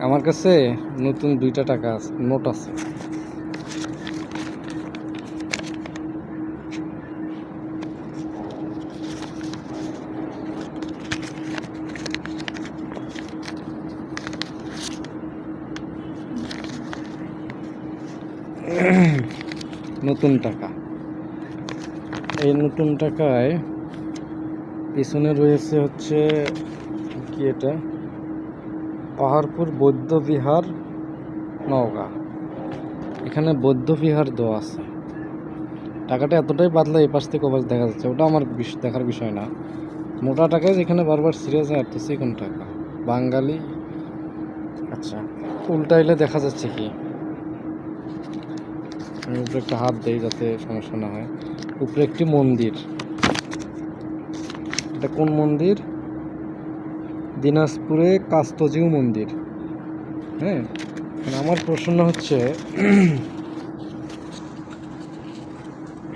আমার কাছে নতুন 2টা টাকা আছে, নোট আছে। নতুন টাকা, এই নতুন টাকায় পিছনে রয়েছে হচ্ছে কি এটা, পাহাড়পুর বৌদ্ধ বিহার, নওগাঁ। এখানে বৌদ্ধ বিহার দেওয়া আছে। টাকাটা এতটাই পাতলা, এই পাশ থেকে ওপাশ দেখা যাচ্ছে, ওটা আমার দেখার বিষয় না। মোটা টাকায় যেখানে বারবার সিরিয়াস আসতেছে চিকন টাকা বাঙালি। আচ্ছা, উল্টাইলে দেখা যাচ্ছে কি, আমি উপরে একটা হাত দেই যাতে সমস্যা না হয়। উপরে একটি মন্দির, এটা কোন মন্দির? দিনাজপুরে কাস্তজিউ মন্দির। হ্যাঁ, আমার প্রশ্ন হচ্ছে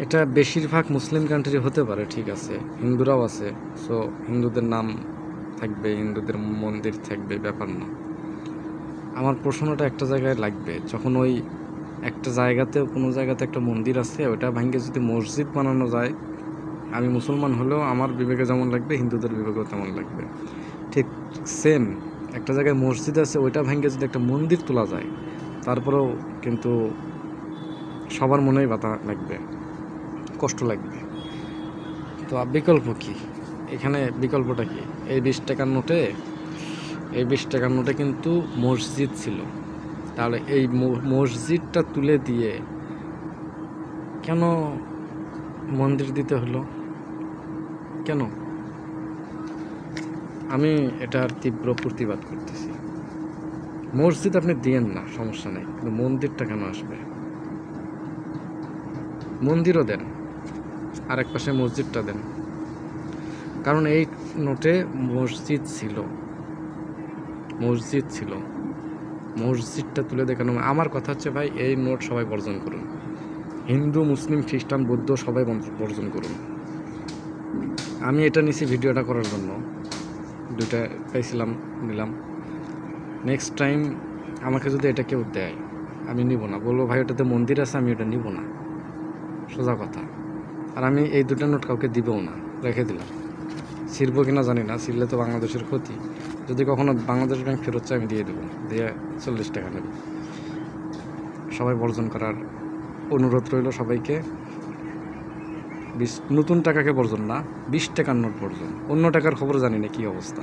এটা বেশিরভাগ মুসলিম কান্ট্রি হতে পারে, ঠিক আছে, হিন্দুরাও আছে, সো হিন্দুদের নাম থাকবে, হিন্দুদের মন্দির থাকবে, ব্যাপার না। আমার প্রশ্নটা একটা জায়গায় লাগবে, যখন ওই একটা জায়গাতে, কোনো জায়গাতে একটা মন্দির আছে, ওটা ভাঙে যদি মসজিদ বানানো যায়, আমি মুসলমান হলেও আমার বিবেকে যেমন লাগবে, হিন্দুদের বিবেকেও তেমন লাগবে। ঠিক সেম একটা জায়গায় মসজিদ আছে, ওইটা ভেঙে যদি একটা মন্দির তোলা যায়, তারপরেও কিন্তু সবার মনেই ব্যথা লাগবে, কষ্ট লাগবে। তো বিকল্প কি এখানে? বিকল্পটা কি? এই 20 টাকার নোটে, এই 20 টাকার নোটে কিন্তু মসজিদ ছিল। তাহলে এই মসজিদটা তুলে দিয়ে কেন মন্দির দিতে হলো? কেন? আমি এটার তীব্র প্রতিবাদ করতেছি। মসজিদ আপনি দিয়েন না, সমস্যা নেই, কিন্তু মন্দিরটা কেন আসবে? মন্দিরও দেন, আর এক পাশে মসজিদটা দেন, কারণ এই নোটে মসজিদ ছিল, মসজিদ ছিল। মসজিদটা তুলে দেখানো, আমার কথা হচ্ছে ভাই, এই নোট সবাই বর্জন করুন। হিন্দু, মুসলিম, খ্রিস্টান, বৌদ্ধ সবাই বর্জন করুন। আমি এটা নিছি ভিডিওটা করার জন্য, 2টা পাইছিলাম, নিলাম। নেক্সট টাইম আমাকে যদি এটা কেউ দেয়, আমি নিব না, বলবো ভাই ওটাতে মন্দির আছে, আমি ওটা নিব না, সোজা কথা। আর আমি এই 2টা নোট কাউকে দিবও না, রেখে দিলাম। ছিড়ব কিনা জানি না, ছিড়লে তো বাংলাদেশের ক্ষতি। যদি কখনো বাংলাদেশ ব্যাংক ফেরত চাই, আমি দিয়ে দেবো, দিয়ে 40 টাকা নেব। সবাই বর্জন করার অনুরোধ রইল সবাইকে। নতুন টাকাকে বর্জন না, 20 টাকার নোট বর্জন। অন্য টাকার খবর জানি না কী অবস্থা।